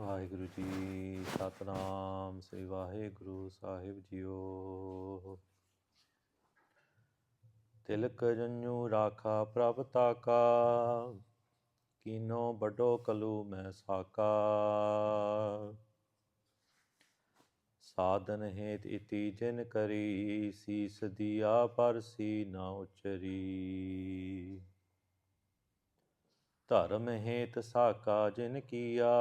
ਵਾਹਿਗੁਰੂ ਜੀ, ਸਤਿਨਾਮ ਸ੍ਰੀ ਵਾਹਿਗੁਰੂ ਸਾਹਿਬ JIO. ਤਿਲਕ ਜੰਝੂ ਰਾਖਾ ਪ੍ਰਭ ਤਾਕਾ, ਕੀਨੋ ਵੱਡੋ ਕਲੂ ਮੈਂ ਸਾਕਾ। ਸਾਧਨ ਹੇਤ ਇਤੀ ਜਿਨ ਕਰੀ, ਸੀਸ ਦੀਆ ਪਰਸੀ ਨਾ ਉਚਰੀ। ਧਰਮ ਹੇਤ ਸਾਕਾ ਜਿਨ ਕੀਆ,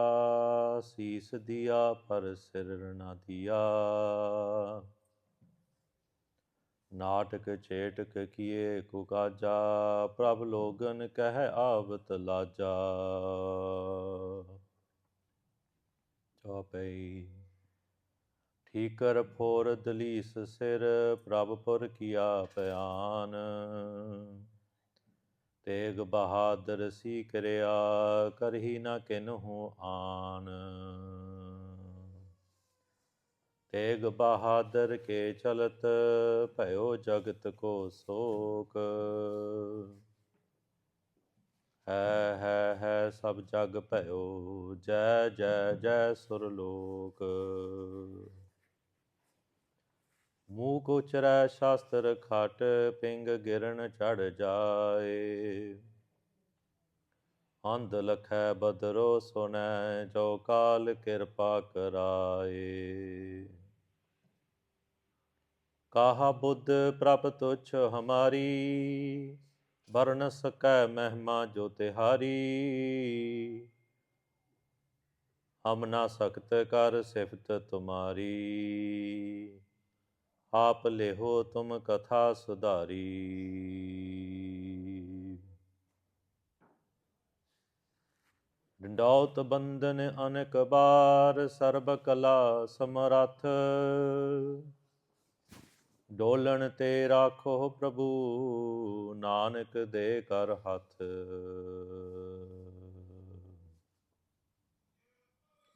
ਸੀਸ ਦੀਆ ਪਰ ਸਿਰ ਨਾ ਦੀਆ। ਨਾਟਕ ਚੇਟਕ ਕੀਏ ਕੁਕਾਜਾ, ਪ੍ਰਭ ਲੋਗਨ ਕਹਿ ਆਵਤ ਲਾਜਾ। ਚੌਪਈ। ਠੀਕਰ ਫੋਰ ਦਲੀਸ ਸਿਰ, ਪ੍ਰਭ ਪੁਰ ਕੀਆ ਪਿਆਨ। ਤੇਗ ਬਹਾਦਰ ਸੀ ਕਰਿਆ, ਕਰਹੀ ਨਾ ਕਿਨਹੂ ਆਨ। ਤੇਗ ਬਹਾਦਰ ਕੇ ਚਲਤ, ਭਇਓ ਜਗਤ ਕੋ ਸੋਕ। ਹੈ ਸਭ ਜਗ ਭਇਓ, ਜੈ ਜੈ ਜੈ ਸੁਰਲੋਕ। ਮੂਕ ਉਚਰੈ ਸ਼ਾਸਤਰ ਖਟ, ਪਿੰਗ ਗਿਰਨ ਚੜ ਜਾਏ। ਅੰਧ ਲਖੈ ਬਦਰੋ ਸੁਨੈ, ਜੋ ਕਾਲ ਕਿਰਪਾ ਕਰਾਏ। ਕਾਹਾ ਬੁੱਧ ਪ੍ਰਭ ਤੁਛ ਹਮਾਰੀ, ਬਰ ਨ ਸਕੈ ਮਹਿਮਾ ਜੋ ਤਿਹਾਰੀ। ਹਮ ਨਾ ਸਕਤ ਕਰ ਸਿਫਤ ਤੁਮਾਰੀ, ਆਪ ਲੇਹੋ ਤੁਮ ਕਥਾ ਸੁਧਾਰੀ। ਡੰਡੌਤ ਬੰਦਨ ਅਨਕ ਬਾਰ, ਸਰਬ ਕਲਾ ਸਮਰੱਥ। ਡੋਲਣ ਤੇ ਰਾਖੋ ਪ੍ਰਭੂ, ਨਾਨਕ ਦੇ ਕਰ ਹੱਥ।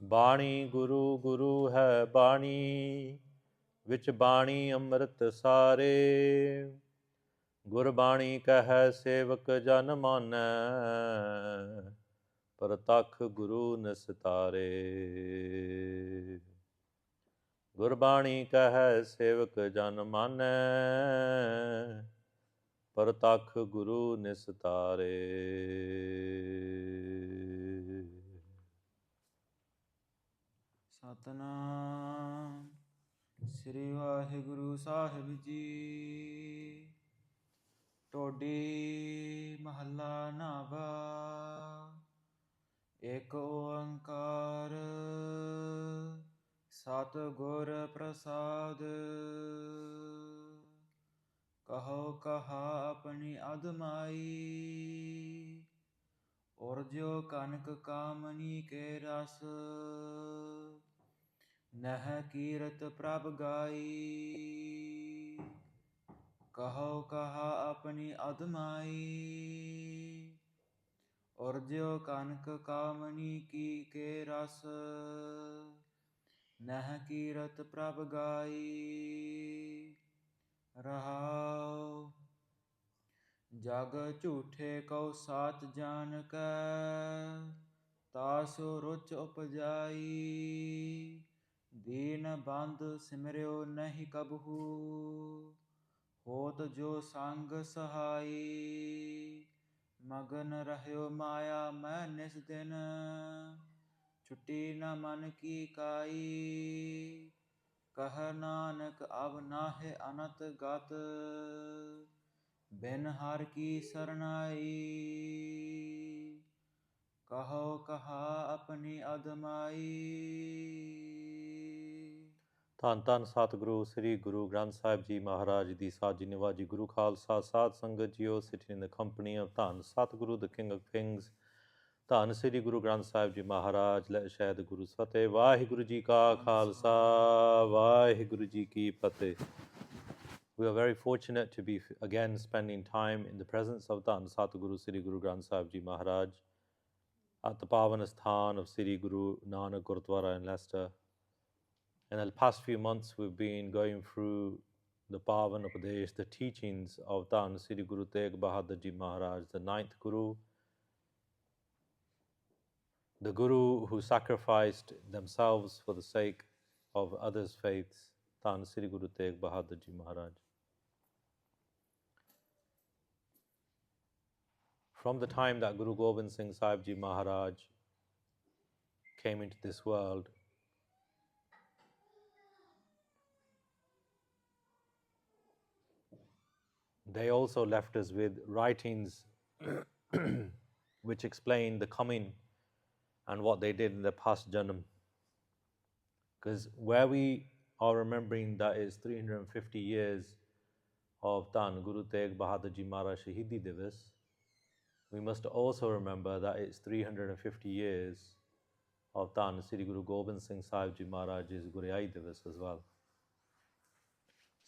ਬਾਣੀ ਗੁਰੂ ਗੁਰੂ ਹੈ ਬਾਣੀ, ਵਿੱਚ ਬਾਣੀ ਅੰਮ੍ਰਿਤ ਸਾਰੇ। ਗੁਰਬਾਣੀ ਕਹੈ ਸੇਵਕ ਜਨ ਮਾਨੈ, ਪ੍ਰਤੱਖ ਗੁਰੂ ਨਿਸਤਾਰੇ। ਗੁਰਬਾਣੀ ਕਹੈ ਸੇਵਕ ਜਨ ਮਾਨੈ, ਪ੍ਰਤੱਖ ਗੁਰੂ ਨਿਸਤਾਰੇ। ਸਤਿਨਾਮ ਸ੍ਰੀ ਵਾਹਿਗੁਰੂ ਸਾਹਿਬ ਜੀ। ਟੋਡੀ ਮਹੱਲਾ ਨਾਵਾ। ਏਕ ਓੰਕਾਰ ਸਤਿਗੁਰ ਪ੍ਰਸਾਦ। ਕਹੋ ਕਹਾ ਆਪਣੀ ਅਦਮਾਈ, ਔਰ ਜੋ ਕਨਕ ਕਾਮਨੀ ਕੇ ਰਸ। ਨਹਿ ਕੀਰਤ ਪ੍ਰਭ ਗਾਈ, ਕਹੋ ਕਹਾ ਆਪਣੀ ਅਦਮਾਈ। ਔਰ ਜੋ ਕਨਕ ਕਾਮਨੀ ਕੀ ਕੇ ਰਸ। ਨਹਿ ਕੀਰਤ ਪ੍ਰਭ ਗਾਈ। ਰਹਾਉ। ਜਗ ਝੂਠੇ ਕਉ ਸਾਚ ਜਾਨ ਕੈ, ਤਾਸੁ ਰੁਚ ਉਪਜਾਈ। ਦੀਨ ਬੰਧ ਸਿਮਰਿਓ ਨਹੀਂ ਕਬਹੂ, ਹੋਤ ਜੋ ਸੰਗ ਸਹਾਈ। ਮਗਨ ਰਹਿਓ ਮਾਇਆ ਮੈਂ ਨਿਸ ਦਿਨ, ਛੁਟੀ ਨ ਮਨ ਕੀ ਕਾਈ। ਕਹਿ ਨਾਨਕ ਅਬ ਨਾਹਿ ਅਨਤ ਗਤ, ਬਿਨ ਹਰਿ ਕੀ ਸਰਨਾਈ। ਕਹੋ ਕਹਾ ਆਪਣੀ ਅਦਮਾਈ। ਧੰਨ ਧੰਨ ਸਤਿਗੁਰੂ ਸ੍ਰੀ ਗੁਰੂ ਗ੍ਰੰਥ ਸਾਹਿਬ ਜੀ ਮਹਾਰਾਜ ਦੀ ਸਾਜੀ ਨਿਵਾਜੀ ਗੁਰੂ ਖਾਲਸਾ ਸਾਧ ਸੰਗਤ JIO, sitting in the company of ਧੰਨ ਸਤਿਗੁਰੂ ਦ ਕਿੰਗ ਆਫ ਕਿੰਗਸ, ਧੰਨ ਸ੍ਰੀ ਗੁਰੂ ਗ੍ਰੰਥ ਸਾਹਿਬ ਜੀ ਮਹਾਰਾਜ। ਲੈ ਸ਼ਹਿਦ ਗੁਰੂ ਫਤਿਹ। ਵਾਹਿਗੁਰੂ ਜੀ ਕਾ ਖਾਲਸਾ, ਵਾਹਿਗੁਰੂ ਜੀ ਕੀ ਫਤਿਹ। We are very fortunate to be again spending time in the presence of Dhan Satguru Sri Guru Granth Sahib Ji Maharaj at the Pavan Asthan of Sri Guru Nanak Gurudwara in Leicester. In the past few months, we've been going through the Pavan Upadesh, the teachings of Dhan Sri Guru Tegh Bahadur Ji Maharaj, the ninth Guru. the Guru who sacrificed themselves for the sake of others' faiths, Dhan Sri Guru Tegh Bahadur Ji Maharaj. From the time that Guru Gobind Singh Sahib Ji Maharaj came into this world, they also left us with writings which explain the coming and what they did in the past janam. Because where we are remembering that is 350 years of Dhan Guru Tegh Bahadur Ji Maharaj Shahidi Divas, we must also remember that it's 350 years of Dhan Sri Guru Gobind Singh Sahib Ji Maharaj's Guriyai Divas as well.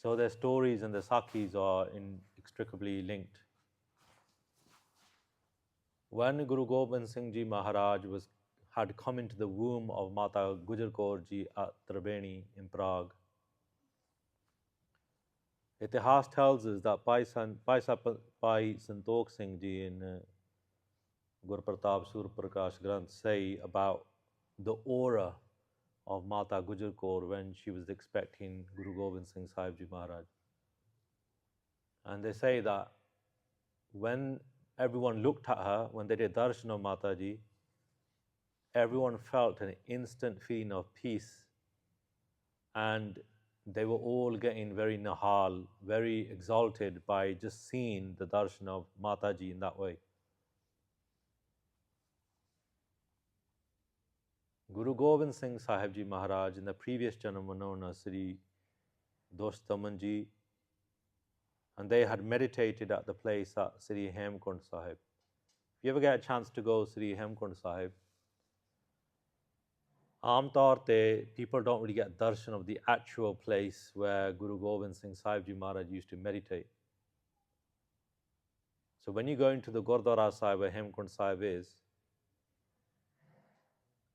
So their stories and their sakhis are inextricably linked. When Guru Gobind Singh Ji Maharaj had come into the womb of Mata Gujar Kaur Ji at Tribeni in Prague, Itihas tells us that Bhai Santokh Singh Ji in Gur Pratap Sur Prakash Granth say about the aura of Mata Gujar Kaur when she was expecting Guru Gobind Singh Sahib Ji Maharaj. And they say that when everyone looked at her, when they did darshan of Mataji, everyone felt an instant feeling of peace, and they were all getting very nahal, very exalted by just seeing the darshan of Mataji in that way. Guru Gobind Singh Sahib Ji Maharaj in the previous janam were known as Sri Dostaman Ji, and they had meditated at the place at Sri Hemkund Sahib. If you ever get a chance to go Sri Hemkund Sahib, Aam taur te, people don't really get darshan of the actual place where Guru Gobind Singh Sahib Ji Maharaj used to meditate. So when you go into the Gurdwara Sahib where Hemkund Sahib is,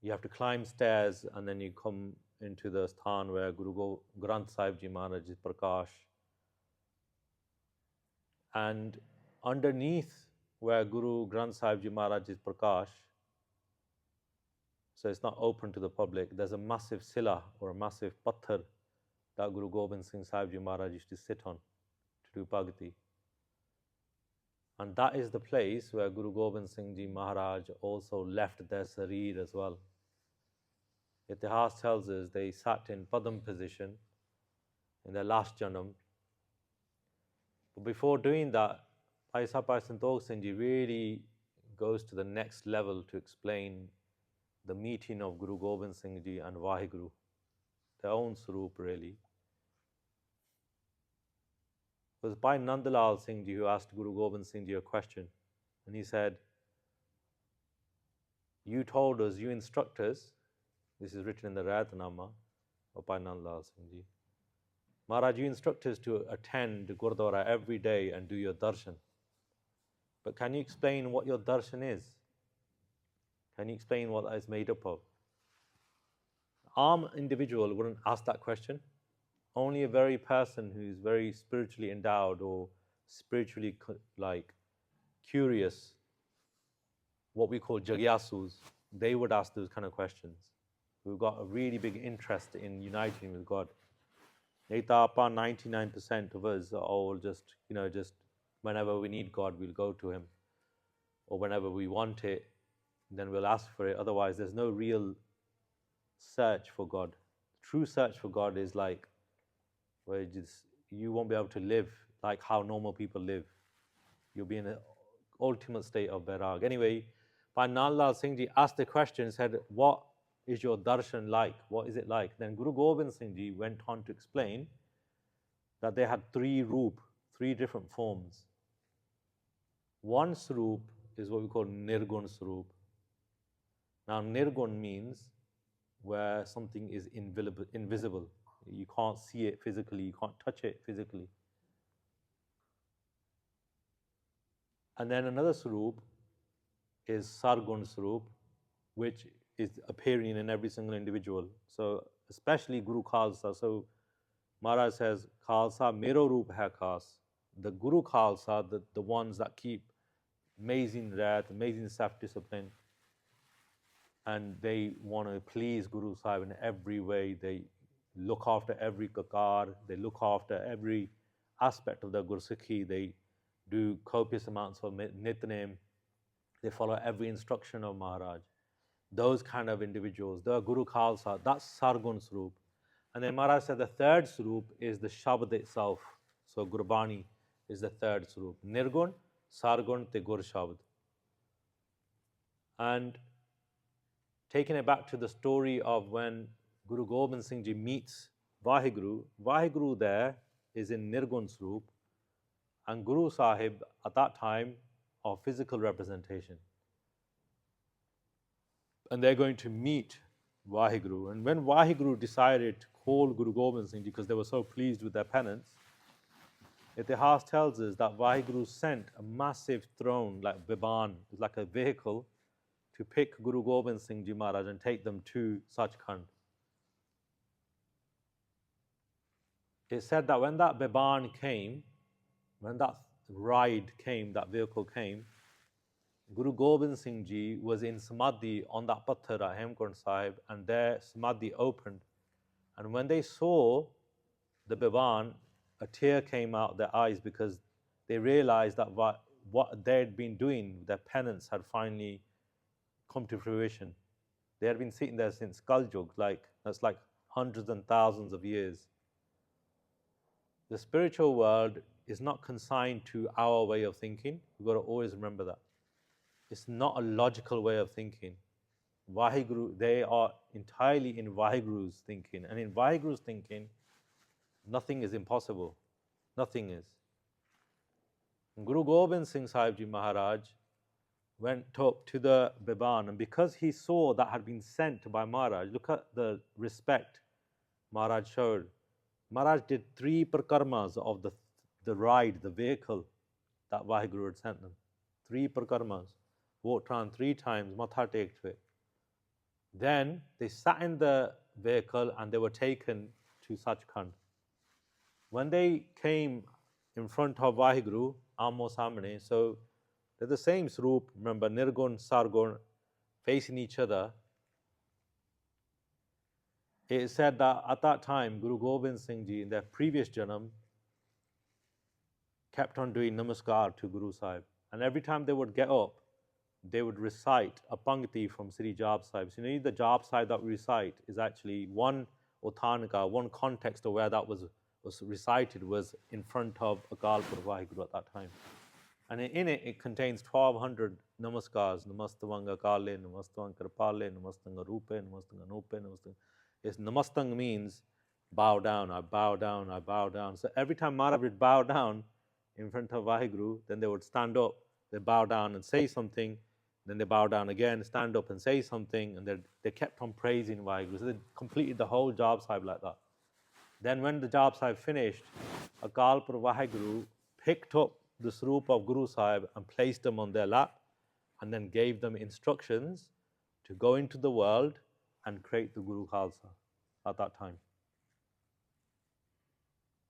you have to climb stairs and then you come into the sthan where Guru Granth Sahib Ji Maharaj is Prakash. And underneath where Guru Granth Sahib Ji Maharaj is Prakash, so it's not open to the public, there's a massive sila or a massive patthar that Guru Gobind Singh Sahib Ji Maharaj used to sit on to do bhakti. And that is the place where Guru Gobind Singh Ji Maharaj also left their sareer as well. Itihas tells us they sat in Padam position in their last janam. But before doing that, Bhai Santokh Singh Ji really goes to the next level to explain the meeting of Guru Gobind Singh Ji and Vaheguru, their own Swaroop really. It was Bhai Nandalal Singh Ji who asked Guru Gobind Singh Ji a question, and he said, you told us, you instruct us, this is written in the Rayatnama of Bhai Nandalal Singh Ji, Maharaj, you instruct us to attend Gurdwara every day and do your darshan. But can you explain what your darshan is? Can you explain what that is made up of? An individual wouldn't ask that question. Only a very person who is very spiritually endowed or spiritually curious, what we call jagyasus, they would ask those kind of questions. We've got a really big interest in uniting with God. 99% of us are all just whenever we need God, we'll go to Him. Or whenever we want it, then we'll ask for it. Otherwise, there's no real search for God. True search for God is like where you won't be able to live like how normal people live. You'll be in an ultimate state of bairag. Anyway, Bhai Nandalal Singh Ji asked the question, said, what is your darshan like? What is it like? Then Guru Gobind Singh Ji went on to explain that they had three different forms. One Swaroop is what we call Nirgun Swaroop. Now, Nirgun means where something is invisible. You can't see it physically, you can't touch it physically. And then another Swaroop is Sargun Swaroop, which is appearing in every single individual. So, especially Guru Khalsa. So, Maharaj says, Khalsa mero roop hai khas. The Guru Khalsa, the ones that keep amazing wrath, amazing self-discipline, and they want to please Guru Sahib in every way. They look after every kakar, they look after every aspect of the Gursikhi. They do copious amounts of nitnem. They follow every instruction of Maharaj. Those kind of individuals, the Guru Khalsa, that's Sargun Swarup. And then Maharaj said the third Swarup is the Shabad itself. So Gurbani is the third Swarup. Nirgun, Sargun, te Gur Shabad. And taking it back to the story of when Guru Gobind Singh Ji meets Vaheguru, Vaheguru there is in Nirgun Swarup, and Guru Sahib at that time of physical representation. And they're going to meet Vaheguru. And when Vaheguru decided to call Guru Gobind Singh Ji because they were so pleased with their penance, Itihas tells us that Vaheguru sent a massive throne like Biban, it's like a vehicle, to pick Guru Gobind Singh Ji Maharaj and take them to Sachkhand. It said that when that Biban came, when that ride came, that vehicle came, Guru Gobind Singh Ji was in Samadhi on that Patthar at Hemkund Sahib, and their Samadhi opened. And when they saw the Biban, a tear came out their eyes because they realized that what they had been doing, their penance had finally come to fruition. They had been sitting there since Kaljug, that's like hundreds and thousands of years. The spiritual world is not consigned to our way of thinking. We've got to always remember that. It's not a logical way of thinking. Vaheguru, they are entirely in Vaheguru's thinking. And in Vaheguru's thinking, nothing is impossible. Nothing is. Guru Gobind Singh Sahib Ji Maharaj went up to the Biban, and because he saw that had been sent by Maharaj, look at the respect Maharaj showed. Maharaj did 3 prakarmas of the ride, the vehicle that Vaheguru had sent them. 3 prakarmas. Walked around 3 times, matha teked to it. Then they sat in the vehicle and they were taken to Sachkhand. When they came in front of Vaheguru, Amo Samne, so they're the same Swarup, remember, Nirgun, Sargun, facing each other. It is said that at that time, Guru Gobind Singh Ji, in their previous janam, kept on doing namaskar to Guru Sahib. And every time they would get up, they would recite a pangti from Sri Jap Sahib. So you know, the Jap Sahib that we recite is actually one Uthanika, one context of where that was recited was in front of Akal Purv Vaheguru at that time. And in it, it contains 1200 namaskars. Namastang Akale, Namastang Kripale, Namastang Rupe, Namastang Anupe, Namastang. Yes, Namastang means bow down, I bow down, I bow down. So every time Maharaj would bow down in front of Vaheguru, then they would stand up, they bow down and say something, then they bow down again, stand up and say something, and they kept on praising Vaheguru. So they completed the whole Jap Sahib like that. Then when the Jap Sahib finished, Akal Purv Vaheguru picked up the Swarup of Guru Sahib and placed them on their lap, and then gave them instructions to go into the world and create the Guru Khalsa at that time.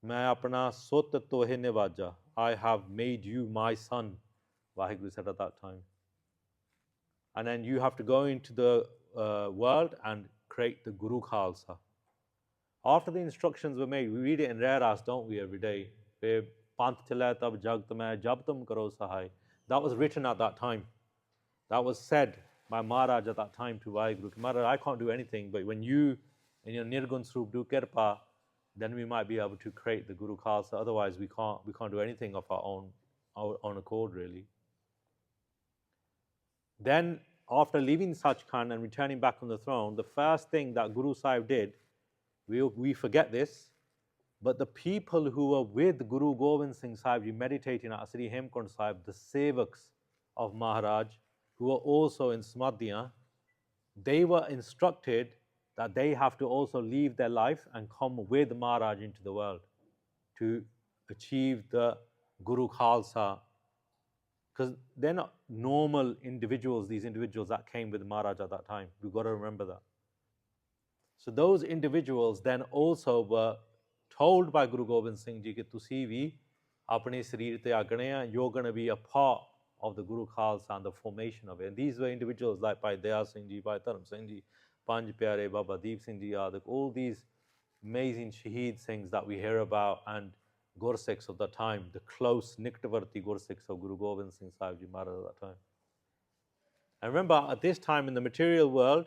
Main apna sut tohe nivaja, I have made you my son, Vaheguru said at that time. And then you have to go into the world and create the Guru Khalsa. After the instructions were made, we read it in Rare don't we, every day? That was written at that time. That was said by Maharaj at that time to Vaheguru. Maharaj, I can't do anything, but when you in your Nirgun Swarup do Kirpa, then we might be able to create the Guru Khalsa. Otherwise, we can't do anything of our own accord, really. Then, after leaving Sachkhand and returning back on the throne, the first thing that Guru Sahib did, we forget this, but the people who were with Guru Gobind Singh Sahib, meditating at Sri Hemkund Sahib, the sevaks of Maharaj, who were also in Samadhiya, they were instructed that they have to also leave their life and come with Maharaj into the world to achieve the Guru Khalsa. Because they're not normal individuals, these individuals that came with Maharaj at that time. We've got to remember that. So those individuals then also were told by Guru Gobind Singh Ji that tusi vi apne sareer te agane, you're going to be a part of the Guru Khalsa and the formation of it. And these were individuals like Bhai Dayal Singh Ji, Bhai Dharam Singh Ji, Panj Pyare, Baba Deep Singh Ji Yadak, all these amazing Shaheed Singhs that we hear about, and Gursikhs of the time, the close Niktavarti Gursikhs of Guru Gobind Singh Sahib Ji Maharaj at that time. And remember, at this time in the material world,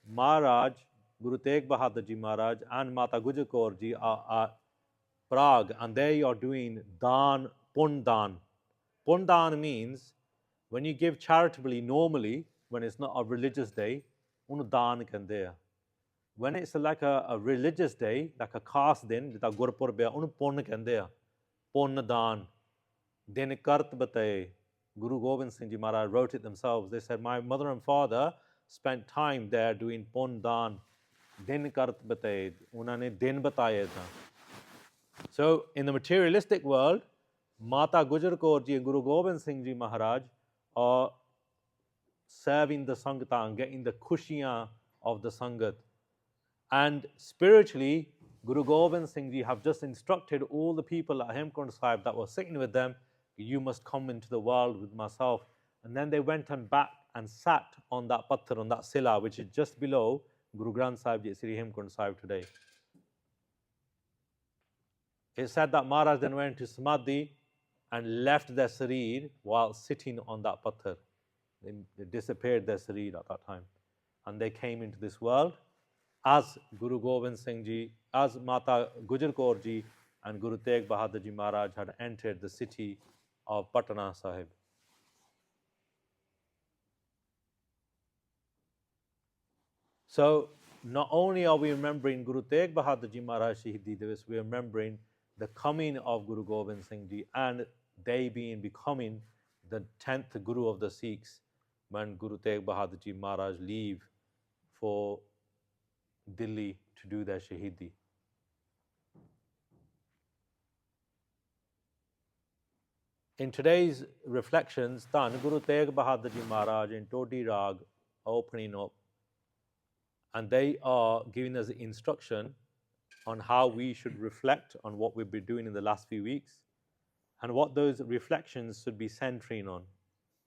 Maharaj, Guru Tegh Bahadur Ji Maharaj and Mata Gujar Kaur Ji are at Prague, and they are doing Dhan, Pun Dhan. Pun Dhan means when you give charitably normally, when it's not a religious day, unu Dhan kande hai. When it's like a religious day, like a khas din, jita Gurpurb hai, unu Pun kande hai. Pun Dhan. Din Kart Bataye. Guru Gobind Singh Ji Maharaj wrote it themselves. They said, my mother and father spent time there doing Pun Dhan. Din Kart Bataye. Unhone din bataye tha. So in the materialistic world, Mata Gujar Kaur Ji and Guru Gobind Singh Ji Maharaj are serving the Sangat and getting the khushiyan of the Sangat. And spiritually, Guru Gobind Singh Ji have just instructed all the people at Hemkund Sahib that were sitting with them, you must come into the world with myself. And then they went and back and sat on that patthar, on that sila, which is just below Guru Granth Sahib Ji, Sri Hemkund Sahib today. It said that Maharaj then went to Samadhi and left their sareer while sitting on that patthar. They disappeared their sareer at that time. And they came into this world as Guru Gobind Singh Ji, as Mata Gujar Kaur Ji and Guru Tegh Bahadur Ji Maharaj had entered the city of Patna Sahib. So not only are we remembering Guru Tegh Bahadur Ji Maharaj Shahidi Divas, we are remembering the coming of Guru Gobind Singh Ji and they becoming the 10th Guru of the Sikhs when Guru Tegh Bahadur Ji Maharaj leave for Delhi to do their Shahidi. In today's reflections, Dhan Guru Tegh Bahadur Ji Maharaj in Todi Rag are opening up, and they are giving us instruction on how we should reflect on what we've been doing in the last few weeks and what those reflections should be centering on.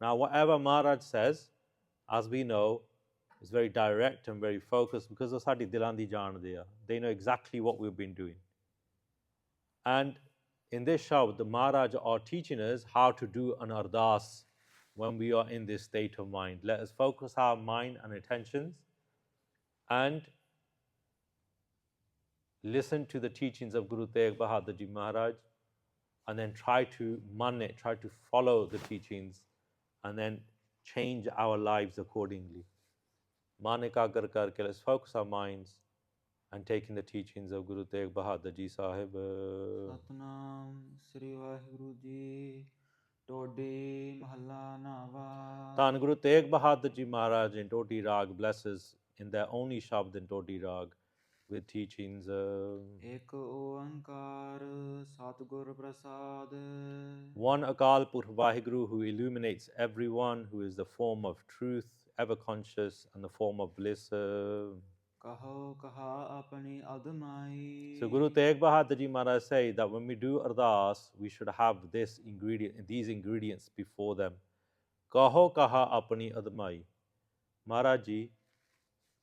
Now, whatever Maharaj says, as we know, is very direct and very focused because of Sadi Dilan di Jaan Deya. They know exactly what we've been doing. And in this shabad, the Maharaj are teaching us how to do an ardas when we are in this state of mind. Let us focus our mind and attentions and listen to the teachings of Guru Tegh Bahadur Ji Maharaj and then try to man it, try to follow the teachings and then change our lives accordingly. Man ekagar karke, let's focus our minds and taking the teachings of Guru Tegh Bahadur Ji Sahib. Satnam Sri Vaheguru Ji Todi Mahalla Nava. Dhan Guru Tegh Bahadur Ji Maharaj in Todi Rag blesses in their only shabad in Todi Rag with teachings Ek Oankar Satgur Prasad. One Akal Purkh Vaheguru who illuminates everyone, who is the form of truth, ever conscious, and the form of bliss. Kaho kaha apani admai. So Guru Tegh Bahadur Ji Maharaj say that when we do ardas, we should have these ingredients before them. Kaho kaha apani admai. Maharaj Ji,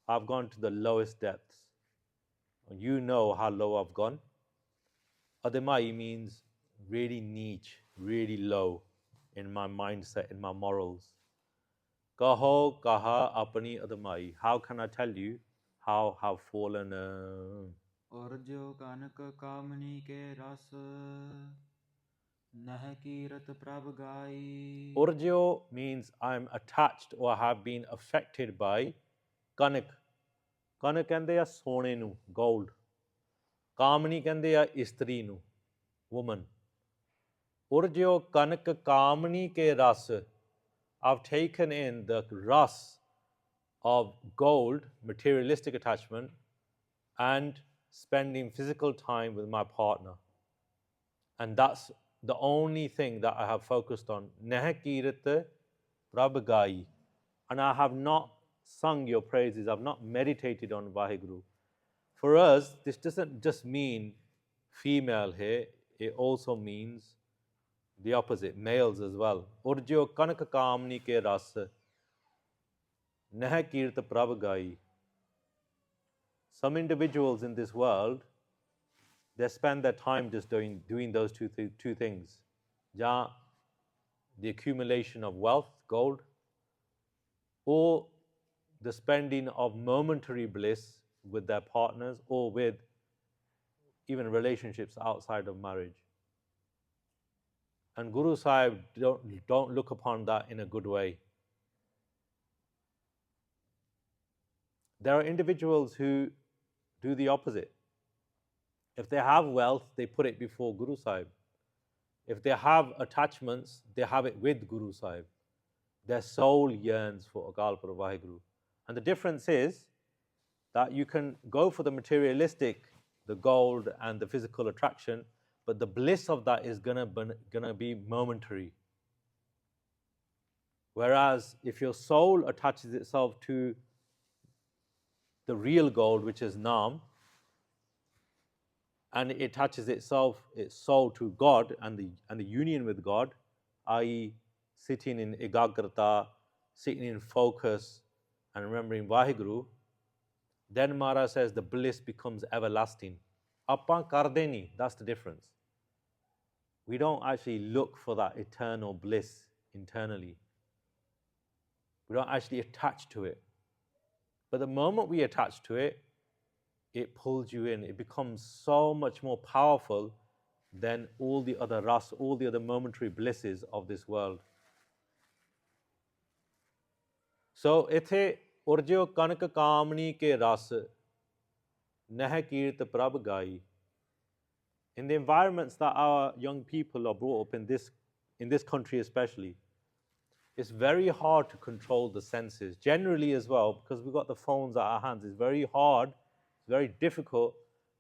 I've gone to the lowest depths. You know how low I've gone. Admai means really niche, really low in my mindset, in my morals. Kaho kaha apani admai. How can I tell you how have fallen? Orjo kanak kamani ke ras. Nah kirat prabh gai. Urjo means I'm attached or have been affected by kanak. Kanak kehande a sone nu, gold. Kamani kehande a istri nu, woman. Urjo kanak kamani ke ras. I've taken in the ras of gold, materialistic attachment, and spending physical time with my partner. And that's the only thing that I have focused on. Neh kirat prabh gai. And I have not sung your praises, I've not meditated on Vaheguru. For us, this doesn't just mean female here, it also means the opposite, males as well. Urjo kanak kamni ke ras, neh kirt prabh gai. Some individuals in this world, they spend their time just doing those two things. Ja, the accumulation of wealth, gold, or the spending of momentary bliss with their partners, or with even relationships outside of marriage. And Guru Sahib don't look upon that in a good way. There are individuals who do the opposite. If they have wealth, they put it before Guru Sahib. If they have attachments, they have it with Guru Sahib. Their soul yearns for Akal Purkh Vaheguru. And the difference is that you can go for the materialistic, the gold and the physical attraction, but the bliss of that is gonna be momentary. Whereas if your soul attaches itself to the real gold, which is Naam, and it attaches its soul to God and the union with God, i.e. sitting in Egagrata, sitting in focus and remembering Vaheguru, then Maharaj says the bliss becomes everlasting. Appan karde nahi, that's the difference. We don't actually look for that eternal bliss internally. We don't actually attach to it. But the moment we attach to it, it pulls you in. It becomes so much more powerful than all the other ras, all the other momentary blisses of this world. So, ithe urjo kanak kamni ke ras, neh kirt prabh gai. In the environments that our young people are brought up in this country especially, it's very hard to control the senses. Generally as well, because we've got the phones at our hands, it's very hard, it's very difficult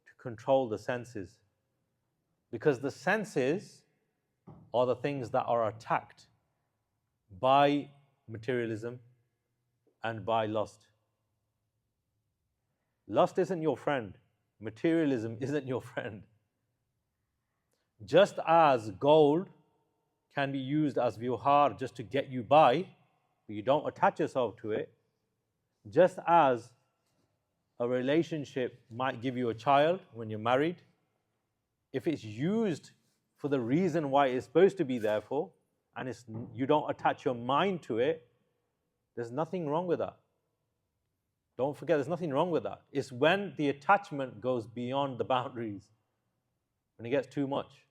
to control the senses. Because the senses are the things that are attacked by materialism and by lust. Lust isn't your friend. Materialism isn't your friend. Just as gold can be used as vyuhar just to get you by, but you don't attach yourself to it, just as a relationship might give you a child when you're married, if it's used for the reason why it's supposed to be there for, and you don't attach your mind to it, there's nothing wrong with that. Don't forget, there's nothing wrong with that. It's when the attachment goes beyond the boundaries, when it gets too much.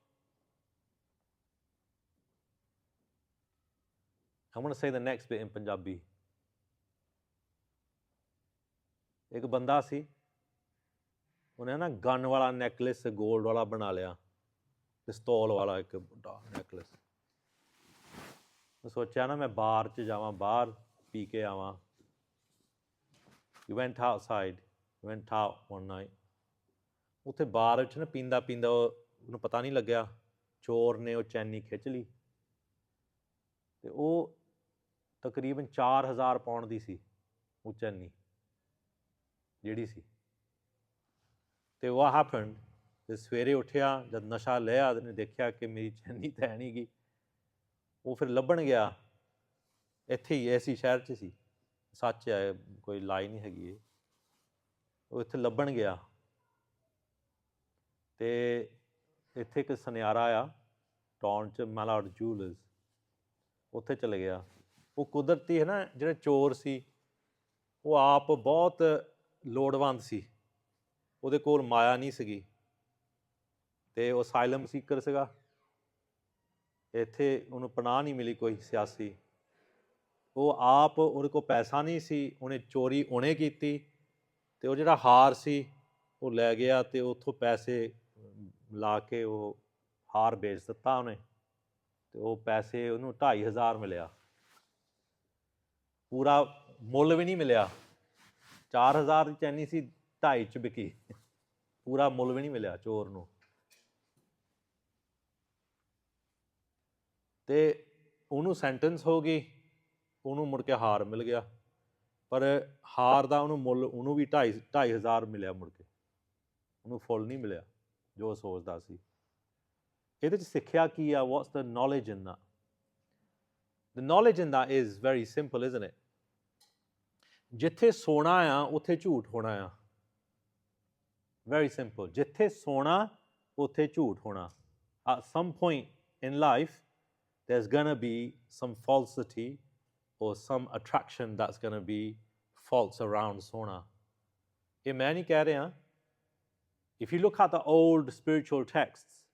I want to say the next bit in Punjabi. एक बंदा सी, उन्हें ना gun वाला necklace gold वाला बना लिया, पिस्तौल वाला एक बड़ा नेकलेस. मैं सोचा ना मैं बार च जावां, बाहर पी के आवां. He went outside, went out one night. ਉੱਥੇ ਬਾਰ ਵਿੱਚ ਨਾ ਪੀਂਦਾ ਉਹਨੂੰ ਪਤਾ ਨਹੀਂ ਲੱਗਿਆ, ਚੋਰ ਨੇ ਉਹ ਚੈਨੀ ਖਿੱਚ ਲਈ ਤੇ ਉਹ ਤਕਰੀਬਨ 4000 ਪਾਉਂਡ ਦੀ ਸੀ ਉਹ ਚੈਨੀ ਜਿਹੜੀ ਸੀ. ਤੇ what happened, ਤੇ ਸਵੇਰੇ ਉੱਠਿਆ, ਜਦ ਨਸ਼ਾ ਲਿਆ ਨੇ ਦੇਖਿਆ ਕਿ ਮੇਰੀ ਚੈਨੀ ਤਾਂ ਹੈ ਨਹੀਂ ਗੀ. ਉਹ ਫਿਰ ਲੱਭਣ ਗਿਆ, ਇੱਥੇ ਹੀ ਐਸੀ ਸ਼ਹਿਰ 'ਚ ਸੀ, ਸੱਚ ਹੈ ਕੋਈ ਲਾਈ ਨਹੀਂ ਹੈਗੀ ਇਹ. ਉਹ ਇੱਥੇ ਲੱਭਣ ਗਿਆ ਤੇ ਇੱਥੇ ਇੱਕ ਸੁਨਿਆਰਾ ਆ ਟਾਊਨ 'ਚ, ਮੈਲਾਡ ਜੂਲਰਸ, ਉੱਥੇ ਚਲੇ ਗਿਆ. ਉਹ ਕੁਦਰਤੀ ਹੈ ਨਾ, ਜਿਹੜੇ ਚੋਰ ਸੀ ਉਹ ਆਪ ਬਹੁਤ ਲੋੜਵੰਦ ਸੀ, ਉਹਦੇ ਕੋਲ ਮਾਇਆ ਨਹੀਂ ਸੀਗੀ ਅਤੇ ਉਹ ਅਸਾਈਲਮ ਸੀਕਰ ਸੀਗਾ. ਇੱਥੇ ਉਹਨੂੰ ਪਨਾਹ ਨਹੀਂ ਮਿਲੀ ਕੋਈ ਸਿਆਸੀ. ਉਹ ਆਪ, ਉਹਦੇ ਕੋਲ ਪੈਸਾ ਨਹੀਂ ਸੀ, ਉਹਨੇ ਚੋਰੀ ਉਹਨੇ ਕੀਤੀ ਅਤੇ ਉਹ ਜਿਹੜਾ ਹਾਰ ਸੀ ਉਹ ਲੈ ਗਿਆ ਅਤੇ ਉੱਥੋਂ ਪੈਸੇ ਲਾ ਕੇ ਉਹ ਹਾਰ ਵੇਚ ਦਿੱਤਾ ਉਹਨੇ ਅਤੇ ਉਹ ਪੈਸੇ ਉਹਨੂੰ 2500 ਮਿਲਿਆ. ਪੂਰਾ ਮੁੱਲ ਵੀ ਨਹੀਂ ਮਿਲਿਆ. 4000 ਦੀ ਚੈਨੀ ਸੀ, 2.5 'ਚ ਵਿਕੀ. ਪੂਰਾ ਮੁੱਲ ਵੀ ਨਹੀਂ ਮਿਲਿਆ ਚੋਰ ਨੂੰ. ਅਤੇ ਉਹਨੂੰ ਸੈਂਟੈਂਸ ਹੋ ਗਈ, ਉਹਨੂੰ ਮੁੜ ਕੇ ਹਾਰ ਮਿਲ ਗਿਆ, ਪਰ ਹਾਰ ਦਾ ਉਹਨੂੰ ਮੁੱਲ ਉਹਨੂੰ ਵੀ 2500 ਮਿਲਿਆ, ਮੁੜ ਕੇ ਉਹਨੂੰ ਫੁੱਲ ਨਹੀਂ ਮਿਲਿਆ ਜੋ ਸੋਚਦਾ ਸੀ. ਇਹਦੇ 'ਚ ਸਿੱਖਿਆ ਕੀ ਆ? What's the knowledge in that? The knowledge in that is very simple, isn't it? ਜਿੱਥੇ ਸੋਣਾ ਆ ਉੱਥੇ ਝੂਠ ਹੋਣਾ ਆ. Very simple. ਜਿੱਥੇ ਸੋਣਾ ਉੱਥੇ ਝੂਠ ਹੋਣਾ. At some point in life, there's going to be some falsity or some attraction that's going to be false around sona. ਇਹ ਮੈਂ ਨਹੀਂ ਕਹਿ ਰਿਹਾ. If you look at the old spiritual texts,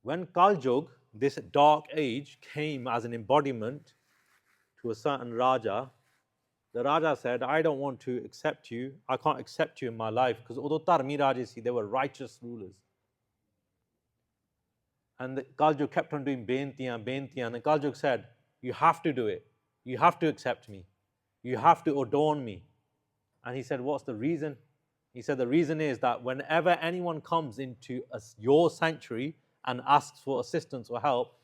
when Kaljug, this dark age, came as an embodiment to a certain Raja, the Raja said, I don't want to accept you. I can't accept you in my life. Because although Dharmi Rajas, they were righteous rulers. And Kaljug kept on doing bentiyan. And Kaljug said, you have to do it. You have to accept me. You have to adorn me. And he said, what's the reason? He said, the reason is that whenever anyone comes into your sanctuary and asks for assistance or help,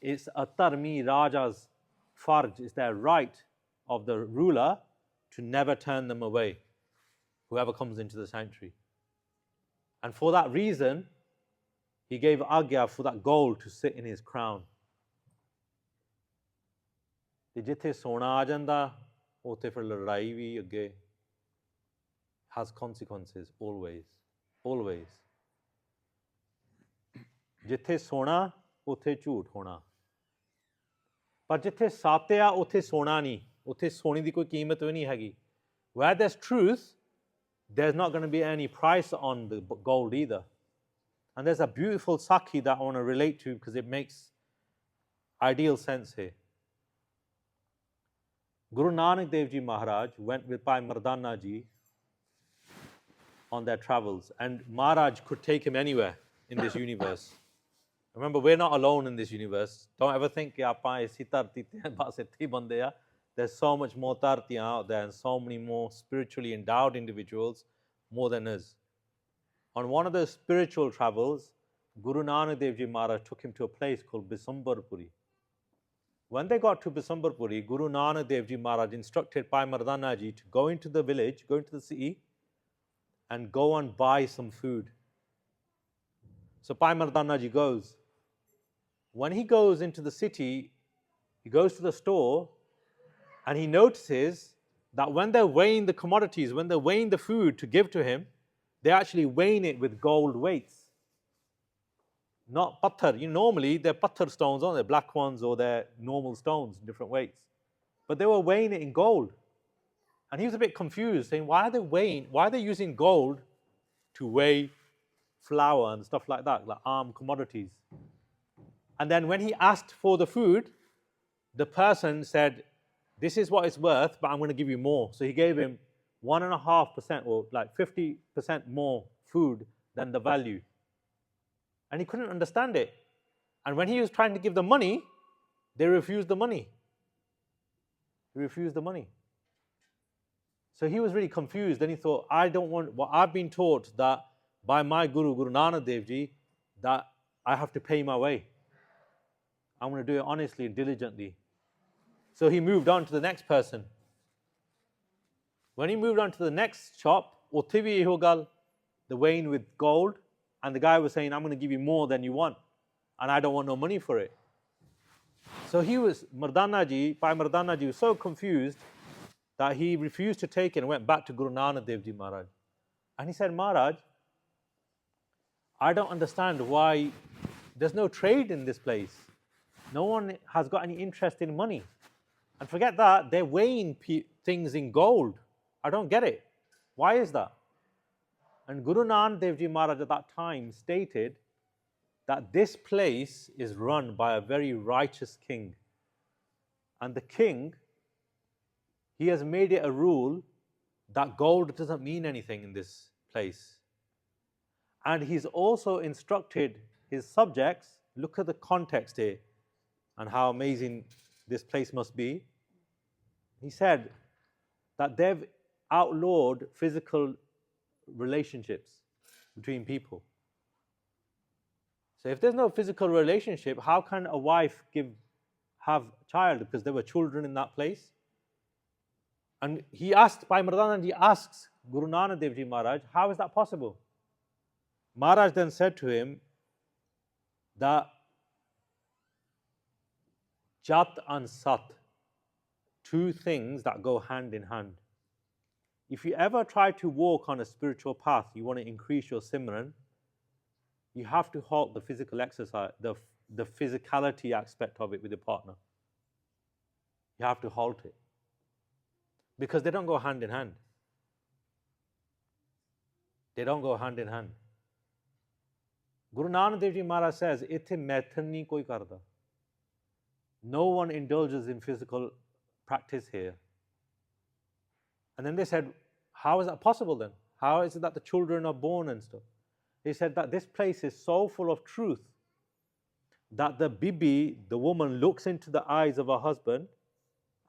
it's a Dharmi Raja's farj, it's their right of the ruler to never turn them away, whoever comes into the sanctuary. And for that reason, he gave agya for that gold to sit in his crown. ਤੇ ਜਿੱਥੇ ਸੋਨਾ ਆ ਜਾਂਦਾ ਉੱਥੇ ਫਿਰ ਲੜਾਈ ਵੀ ਅੱਗੇ has consequences always. ਜਿੱਥੇ ਸੋਨਾ ਉੱਥੇ ਝੂਠ ਹੋਣਾ. ਪਰ ਜਿੱਥੇ ਸੱਤ ਆ ਉੱਥੇ ਸੋਨਾ ਨਹੀਂ. ਉੱਥੇ ਸੋਨੇ ਦੀ ਕੋਈ ਕੀਮਤ ਵੀ ਨਹੀਂ ਹੈਗੀ. Where there's truth, there's not going to be any price on the gold either. And there's a beautiful sakhi that I want to relate to because it makes ideal sense here. Guru Nanak Dev Ji Maharaj went with Bhai Mardana Ji on their travels, and Maharaj could take him anywhere in this universe. Remember, we're not alone in this universe. Don't ever think कि आप ऐसी धरती ते बस इतने बंदे आ. There's so much more dhartiyan out there and so many more spiritually endowed individuals more than us. On one of those spiritual travels, Guru Nanak Dev Ji Maharaj took him to a place called Bisambarpuri. When they got to Bisambarpuri, Guru Nanak Dev Ji Maharaj instructed Bhai Mardana Ji to go into the village, go into the city, and go and buy some food. So Bhai Mardana Ji goes. When he goes into the city, he goes to the store, and he notices that when they're weighing the commodities, when they're weighing the food to give to him, they're actually weighing it with gold weights. Not patthar. Normally they're patthar stones, aren't they? Black ones, or they're normal stones, different weights. But they were weighing it in gold. And he was a bit confused, saying, why are they using gold to weigh flour and stuff like that, like armed commodities? And then when he asked for the food, the person said, this is what it's worth, but I'm going to give you more. So he gave him 1.5% or like 50% more food than the value. And he couldn't understand it. And when he was trying to give the money, they refused the money. So he was really confused. Then he thought, I've been taught that by my Guru, Guru Nanak Dev Ji, that I have to pay my way. I'm going to do it honestly and diligently. So he moved on to the next person. When he moved on to the next shop, the weighing with gold, and the guy was saying, I'm going to give you more than you want, and I don't want no money for it. So Bhai Mardana Ji was so confused that he refused to take it and went back to Guru Nanak Dev Ji Maharaj. And he said, Maharaj, I don't understand why there's no trade in this place. No one has got any interest in money. And forget that, they're weighing things in gold. I don't get it. Why is that? And Guru Nanak Dev Ji Maharaj at that time stated that this place is run by a very righteous king. And the king, he has made it a rule that gold doesn't mean anything in this place. And he's also instructed his subjects, look at the context here and how amazing this place must be. He said that they've outlawed physical relationships between people. So if there's no physical relationship, how can a wife have child? Because there were children in that place. And he asked, Bhai Mardana Ji asks Guru Nanak Dev Ji Maharaj, how is that possible? Maharaj then said to him that Jat and Sat, two things that go hand in hand. If you ever try to walk on a spiritual path, you want to increase your Simran, you have to halt the physical exercise, the physicality aspect of it with your partner. You have to halt it. Because they don't go hand in hand. They don't go hand in hand. Guru Nanak Dev Ji Maharaj says, "Ithe maithan nahi koi karda." No one indulges in physical practice here. And then they said, how is that possible then? How is it that the children are born and stuff? He said that this place is so full of truth that the bibi, the woman, looks into the eyes of her husband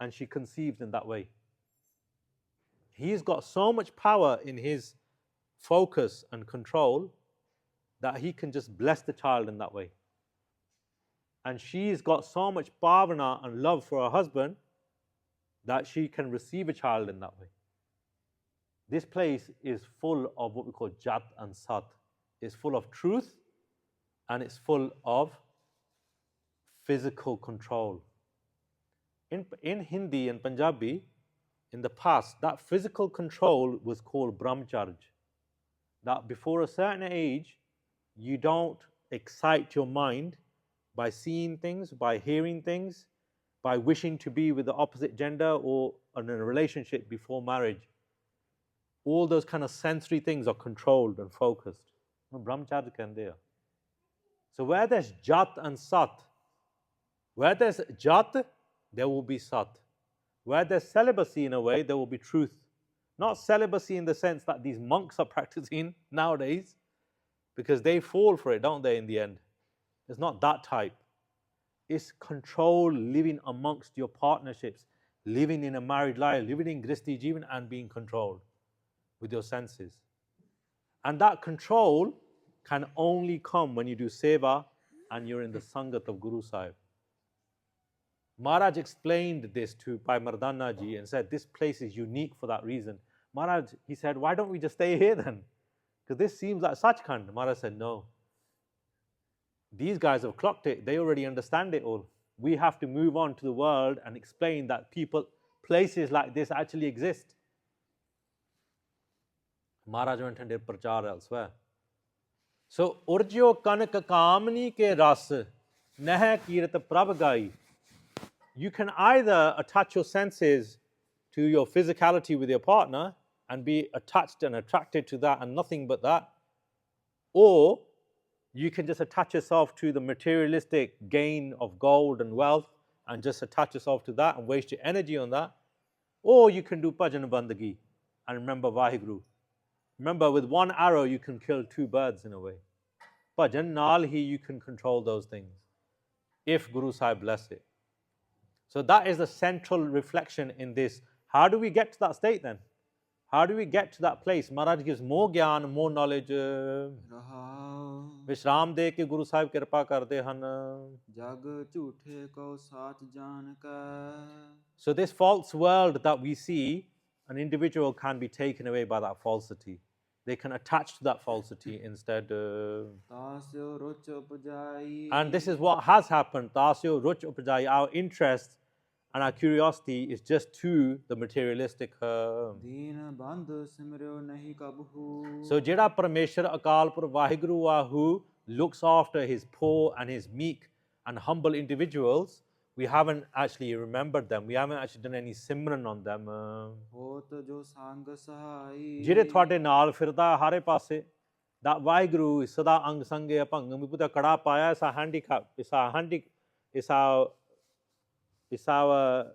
and she conceives in that way. He's got so much power in his focus and control that he can just bless the child in that way. And she's got so much bhavana and love for her husband that she can receive a child in that way. This place is full of what we call Jat and Sat. It's full of truth and it's full of physical control. In Hindi and Punjabi, in the past, that physical control was called brahmacharya. That before a certain age, you don't excite your mind by seeing things, by hearing things, by wishing to be with the opposite gender or in a relationship before marriage. All those kind of sensory things are controlled and focused. Brahmacharya kande hai. So where there's Jat and Sat, where there's Jat, there will be Sat. Where there's celibacy in a way, there will be truth. Not celibacy in the sense that these monks are practicing nowadays, because they fall for it, don't they, in the end? It's not that type. It's control, living amongst your partnerships, living in a married life, living in Gristi Jeevan and being controlled with your senses. And that control can only come when you do seva and you're in the Sangat of Guru Sahib. Maharaj explained this to Bhai Mardana ji and said, this place is unique for that reason. Maharaj, he said, why don't we just stay here then? Because this seems like Sachkhand. Maharaj said, no. These guys have clocked it. They already understand it all. We have to move on to the world and explain that places like this actually exist. Maharaj went and did prachar elsewhere. So, Urjo kanak kamani ke ras, neh kirat prabh gai. You can either attach your senses to your physicality with your partner and be attached and attracted to that and nothing but that, or you can just attach yourself to the materialistic gain of gold and wealth and just attach yourself to that and waste your energy on that, or you can do bhajan bandagi and remember Vaheguru. Remember, with one arrow you can kill two birds in a way. Bhajan naal hi you can control those things if Guru Sahib bless it. So that is the central reflection in this. How do we get to that state then? How do we get to that place? Maharaj gives more gyan, more knowledge. Vishram de ke Guru Sahib kirpa karde han. Jag jhoothe ko sach jaan ka. So this false world that we see, an individual can be taken away by that falsity. They can attach to that falsity instead. Tasyo ruch upjai. And this is what has happened. Tasyo ruch upjai. Our interest and our curiosity is just to the materialistic. So Jeda Parameshwar Akalpur Vaheguru who looks after his poor and his meek and humble individuals, we haven't actually remembered them. We haven't actually done any simran on them. Jede thwade naal firda hare paase, that Vaheguru is sada ang sange apangam. We put a kada paya, it's a handicap. It's our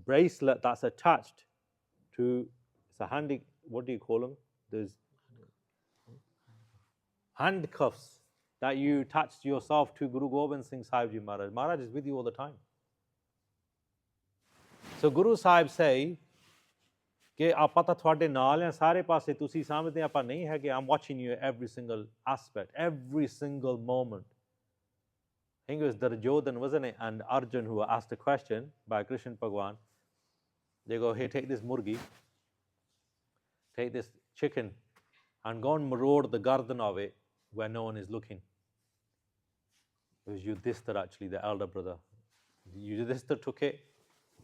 bracelet that's attached to, it's a what do you call them? There's handcuffs that you attach to yourself to Guru Gobind Singh Sahib Ji Maharaj. Maharaj is with you all the time. So Guru Sahib say, कि आपा तो थोड़े नाल हैं सारे पासे तुसी समझते हैं आपा नहीं है कि I'm watching you every single aspect, every single moment. I think it was Duryodhan, wasn't it? And Arjun who were asked a question by Krishna Bhagwan. They go, hey, take this murgi, take this chicken, and go and maror the garden of it where no one is looking. It was Yudhishthir actually, the elder brother. Yudhishthir took it,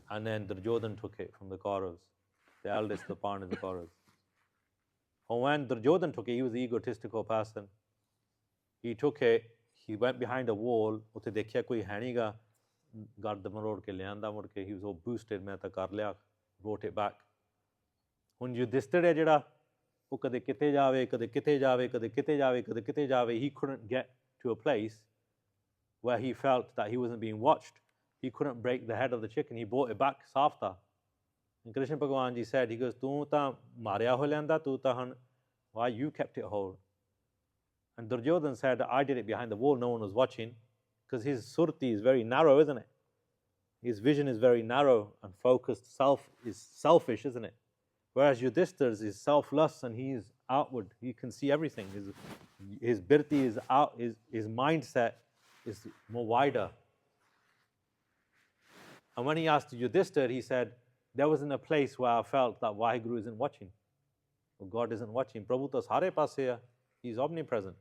and then Duryodhan took it from the Kauravas. The eldest, the Pandavas, the Kauravas. And when Duryodhan took it, he was an egotistical person. He took it, he went behind a wall, ਉੱਥੇ ਦੇਖਿਆ ਕੋਈ ਹੈ ਨਹੀਂਗਾ, ਗਰਦ ਮਰੋੜ ਕੇ ਲਿਆਂਦਾ ਮੁੜ ਕੇ, he was all boosted, ਮੈਂ ਤਾਂ ਕਰ ਲਿਆ, brought it back. ਹੁਣ ਯੁਧਿਸ਼ਥਿਰ ਹੈ ਜਿਹੜਾ, ਉਹ ਕਦੇ ਕਿਤੇ ਜਾਵੇ, ਕਦੇ ਕਿਤੇ ਜਾਵੇ, ਕਦੇ ਕਿਤੇ ਜਾਵੇ, ਕਦੇ ਕਿਤੇ ਜਾਵੇ. He couldn't get to a place where he felt that he wasn't being watched. He couldn't break the head of the chicken. He brought it back, ਸਾਫ਼ਤਾ. And Krishna Bhagwan ji said, he goes, ਤੂੰ ਤਾਂ ਮਾਰਿਆ ਹੋ ਲੈਂਦਾ, ਤੂੰ ਤਾਂ ਹੁਣ, why you kept it whole? And Duryodhan said, I did it behind the wall, no one was watching, because his surti is very narrow, isn't it? His vision is very narrow and focused. Self is selfish, isn't it? Whereas Yudhishthir's is selfless and he is outward. He can see everything. His birti is out, his mindset is more wider. And when he asked Yudhishthir, he said, there wasn't a place where I felt that Vaheguru isn't watching, or God isn't watching. Prabhu to sare paase hai, he's omnipresent.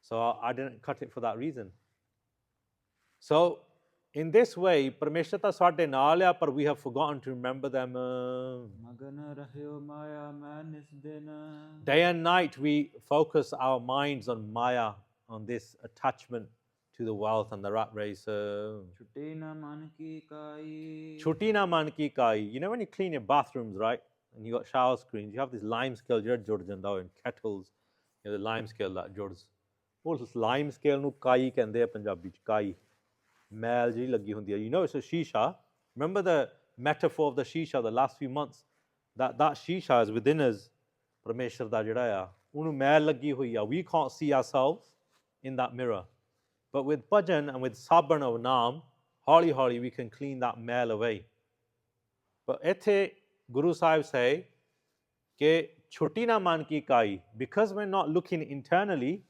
So I didn't cut it for that reason. So in this way, Parmeshwar ta ਸਾਡੇ ਨਾਲ ਆ, but we have forgotten to remember them. Day and night we focus our minds on Maya, on this attachment to the wealth and the rat race. Chutti na man ki kai. You know when you clean your bathrooms, right? And you got shower screens, you have this lime scale jud jud janda in kettles. You know, the lime scale that juds. ਉਹ lime scale ਨੂੰ ਕਾਈ ਕਹਿੰਦੇ ਆ ਪੰਜਾਬੀ ਚ, ਕਾਈ ਮੈਲ ਜਿਹੜੀ ਲੱਗੀ ਹੁੰਦੀ ਹੈ. You know it's a shisha. Remember the metaphor of the shisha the last few months? That shisha is within us. ਪਰਮੇਸ਼ਰ ਦਾ ਜਿਹੜਾ ਆ, ਉਹਨੂੰ ਮੈਲ ਲੱਗੀ ਹੋਈ ਆ. We can't see ourselves in that mirror. But with bhajan and with sabban of naam, holi we can clean that male away. But ਇੱਥੇ Guru Sahib say ਕਿ ਛੁੱਟੀ ਨਾ ਮਨ ਕੀ ਕਾਈ. Because we're not looking internally,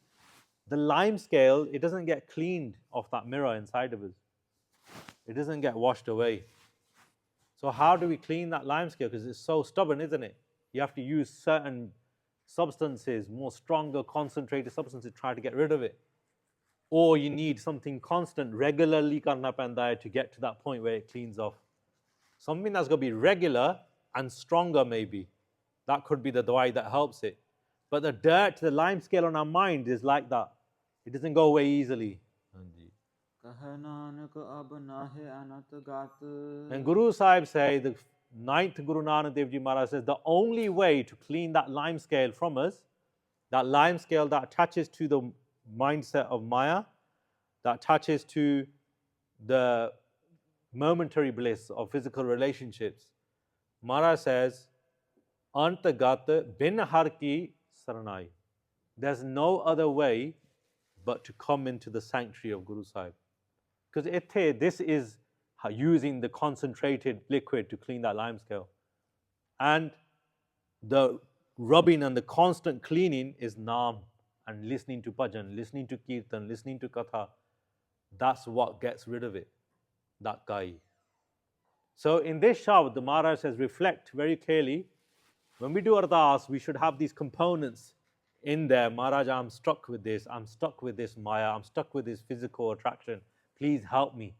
the lime scale, it doesn't get cleaned off that mirror inside of us. It doesn't get washed away. So how do we clean that lime scale? Because it's so stubborn, isn't it? You have to use certain substances, more stronger, concentrated substances to try to get rid of it. Or you need something constant, regularly karna penda hai to get to that point where it cleans off. Something that's going to be regular and stronger maybe. That could be the dawai that helps it. But the dirt, the lime scale on our mind is like that. It doesn't go away easily. And Guru Sahib say, the 9th Guru Nanak Dev Ji Maharaj says, the only way to clean that lime scale from us, that lime scale that attaches to the mindset of Maya, that attaches to the momentary bliss of physical relationships. Maharaj says, Antagat bin har ki saranai. There's no other way but to come into the sanctuary of Guru Sahib. Because this is using the concentrated liquid to clean that lime scale. And the rubbing and the constant cleaning is naam and listening to bhajan, listening to kirtan, listening to katha. That's what gets rid of it, that kai. So in this shabad, the Maharaj says, reflect very clearly. When we do ardas, we should have these components in there. Maharaj, I'm stuck with this. I'm stuck with this Maya. I'm stuck with this physical attraction. Please help me.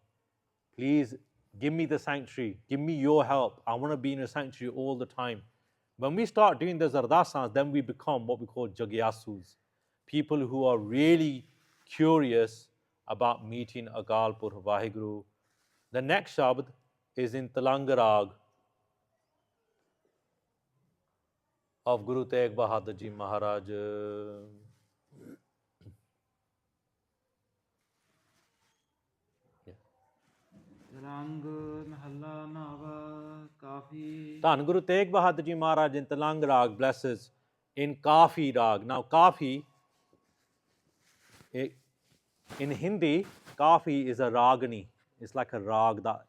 Please give me the sanctuary. Give me your help. I want to be in a sanctuary all the time. When we start doing those ardasans, then we become what we call jagyasus. People who are really curious about meeting Akal Purkh Vaheguru. The next shabad is in Tilang Rag of Guru Tegh Bahadur Ji Maharaj. Dhan Guru Tegh Bahadur Ji Maharaj in Tilang Rag blesses in Kafi Rag. Now Kafi, in Hindi, Kafi is a ragani. It's like a rag that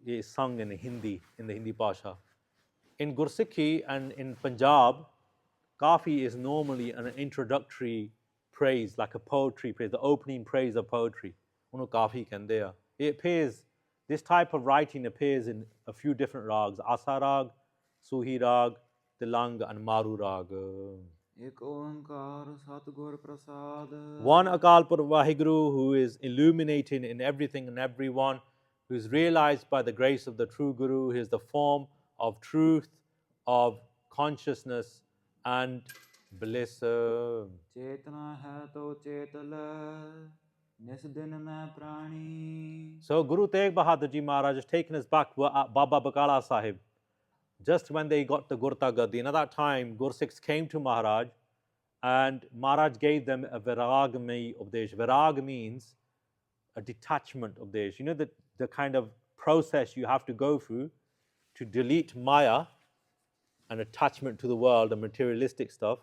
is sung in Hindi, in the Hindi Pasha. In Gursikhi and in Punjab, Kafi is normally an introductory praise, like a poetry praise, the opening praise of poetry. Uno Kafi kende hai. It appears, this type of writing appears in a few different rags: Asa Rag, Suhi Rag, Tilang and Maru Rag. ਏਕ ਓੰਕਾਰ ਸਤਿਗੁਰ ਪ੍ਰਸਾਦ One Akal Purukh Vaheguru who is illuminating in everything and everyone, who is realized by the grace of the true Guru. He is the form of truth, of consciousness and bliss. ਚੇਤਨਾ ਹੈ ਤੋ ਚੇਤ ਲੈ ਨਿਸ ਦਿਨ ਮੈਂ ਪ੍ਰਾਣੀ So Guru Tegh Bahadur Ji Maharaj has taken us back at Baba Bakala Sahib, just when they got the Gurta Gaddi. And at that time, Gursikhs came to Maharaj, and Maharaj gave them a Viragami Updesh. Virag means a detachment Updesh. You know the kind of process you have to go through to delete Maya and attachment to the world and materialistic stuff.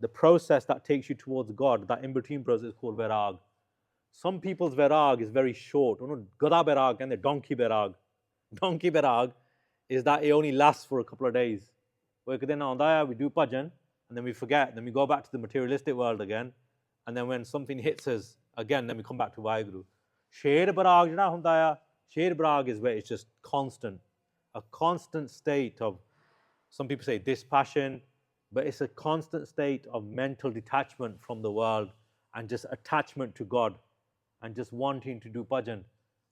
The process that takes you towards God, that in-between process is called Virag. Some people's Virag is very short. Gada Virag and the donkey Virag. Donkey Virag is that it only lasts for a couple of days. We do bhajan, and then we forget, then we go back to the materialistic world again, and then when something hits us again, then we come back to Vaheguru. Sher Virag jada hunda hai, Sher Virag is where it's just constant, a constant state of, some people say dispassion, but it's a constant state of mental detachment from the world and just attachment to God and just wanting to do bhajan,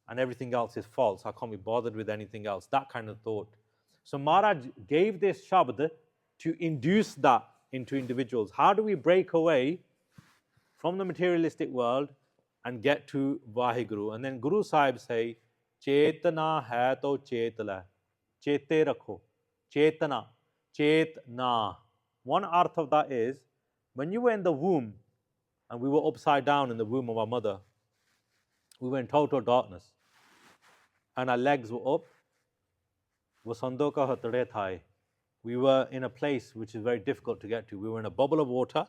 and everything else is false. I can't be bothered with anything else, that kind of thought. So Maharaj gave this shabad to induce that into individuals. How do we break away from the materialistic world and get to Vaheguru? And then Guru Sahib say, Chetana hai to chetla. Chete rakho. Chetana. Chetna. One arth of that is, when you were in the womb and we were upside down in the womb of our mother, we were in total darkness and our legs were up. We were in a place which is very difficult to get to. We were in a bubble of water.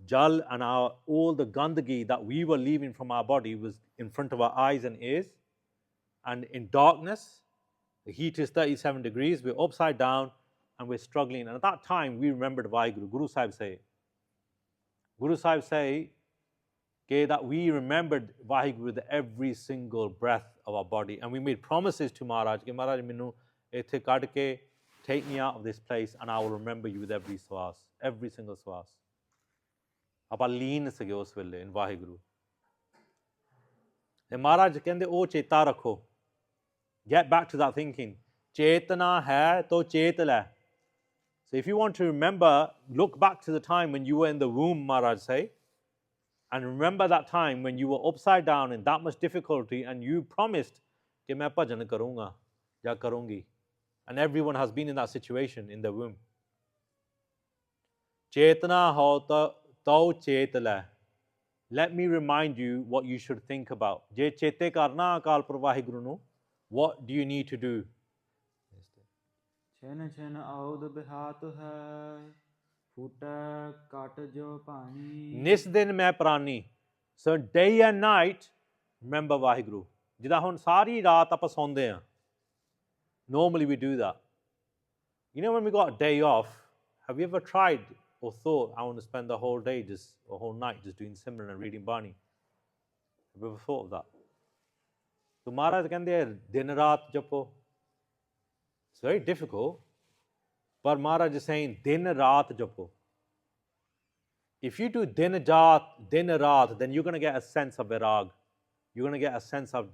Jal and all the gandagi that we were leaving from our body was in front of our eyes and ears. And in darkness, the heat is 37 degrees, we're upside down and we're struggling. And at that time, we remembered Vaheguru. Guru Sahib say, that we remembered Vaheguru with every single breath of our body. And we made promises to Maharaj, Maharaj, minu ethe kad ke take me out of this place and I will remember you with every swas, every single swas. Apa leen sige us vele in Vaheguru. And Maharaj kende o cheta rakho. Get back to that thinking. Chetana hai to chetla. So if you want to remember, look back to the time when you were in the womb, Maharaj say, and remember that time when you were upside down in that much difficulty and you promised कि मैं भजन करूँगा या करूँगी. And everyone has been in that situation in the womb. Chetana ho to chetla. Let me remind you what you should think about. Je chete karna Akal Purukh Vaheguru nu, what do you need to do? ਛਿਨ ਛਿਨ ਔਦ ਬਿਹਾਤ ਹੈ ਫੂਟੈ ਕਟ ਜੋ ਪਾਣੀ Nis din main prani. So day and night, remember Vaheguru. ਜਿੱਦਾਂ ਹੁਣ ਸਾਰੀ ਰਾਤ ਆਪਾਂ ਸੌਂਦੇ ਹਾਂ. Normally we do that. You know when we got a day off, have you ever tried or thought, I want to spend the whole day, just a whole night, just doing Simran and reading Bani? Have you ever thought of that? So Maharaj ਕਹਿੰਦੇ ਆ ਦਿਨ ਰਾਤ ਜਪੋ. It's very difficult, but Maharaj is saying din raat japo. If you do din raat, then you're going to get a sense of virag. You're going to get a sense of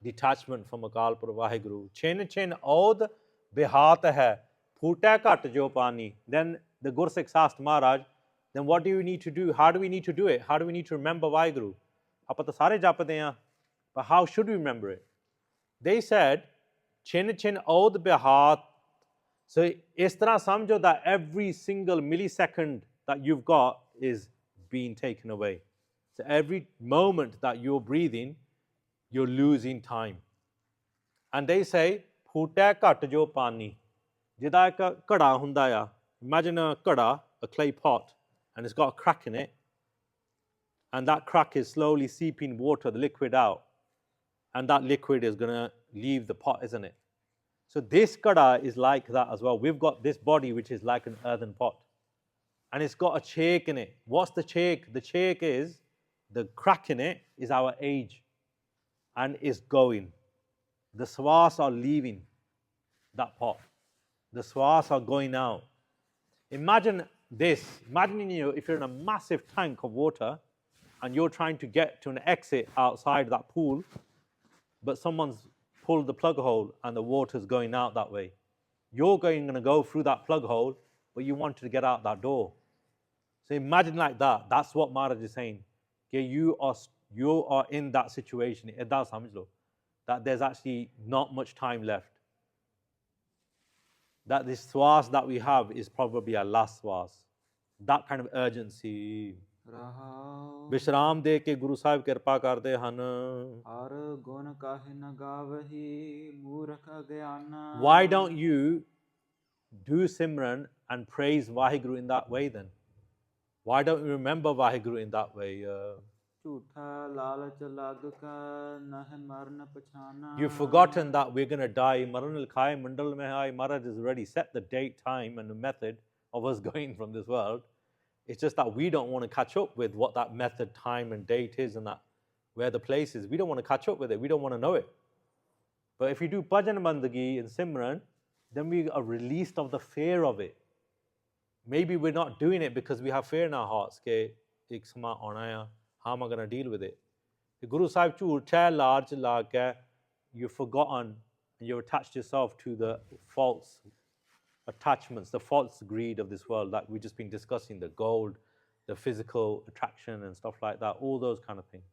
detachment from Akal Purukh Vaheguru. Chin chin aud bihat hai, phuta kat jo pani. Then the Gursikhs asked Maharaj, then what do you need to do? How do we need to do it? How do we need to remember Vaheguru? Aapa to sare japade hain, but how should we remember it? They said, Chin chin aud bihat. So is tarah samjho that every single millisecond that you've got is being taken away. So every moment that you're breathing, you're losing time. And they say, Phute kat jo pani. Jida ek kada hunda ya. Imagine a kada, a clay pot, and it's got a crack in it. And that crack is slowly seeping water, the liquid out. And that liquid is going to leave the pot, isn't it? So this kada is like that as well. We've got this body which is like an earthen pot. And it's got a chek in it. What's the chek? The chek is, the crack in it is our age. And it's going. The swas are leaving that pot. The swas are going out. Imagine this, imagine if you're in a massive tank of water and you're trying to get to an exit outside that pool, but someone's pulled the plug hole and the water's going out that way. You're going to go through that plug hole, but you wanted to get out that door. So imagine like that. That's what Maharaj is saying. Okay, you are in that situation. That there's actually not much time left. That this swas that we have is probably our last swas. That kind of urgency. ਵਿਸ਼ਰਾਮ ਦੇ ਕੇ ਗੁਰੂ ਸਾਹਿਬ ਕਿਰਪਾ ਕਰਦੇ ਹਨ. ਹਰ ਗੁਣ ਕਾਹਿ ਨ ਗਾਵਹੀ ਮੂਰਖ ਅਗਿਆਨ. Why don't you do Simran and praise Vaheguru in that way then? Why don't you remember Vaheguru in that way? ਝੂਠਾ ਲਾਲਚ ਲੱਗ ਕਰ ਨਹਿ ਮਰਨ ਪਛਾਨਾ. You've forgotten that we're going to die. Maran Likhai Mandal Mein Hai. Maharaj has already set the date, time, and the method of us going from this world. It's just that we don't want to catch up with what that method, time, and date is, and that where the place is. We don't want to catch up with it. We don't want to know it. But if we do Bhajan Bandagi and Simran, then we are released of the fear of it. Maybe we're not doing it because we have fear in our hearts. How am I going to deal with it? The Guru Sahib large you've forgotten and you've attached yourself to the false attachments, the false greed of this world that we've just been discussing, the gold, the physical attraction and stuff like that, all those kind of things.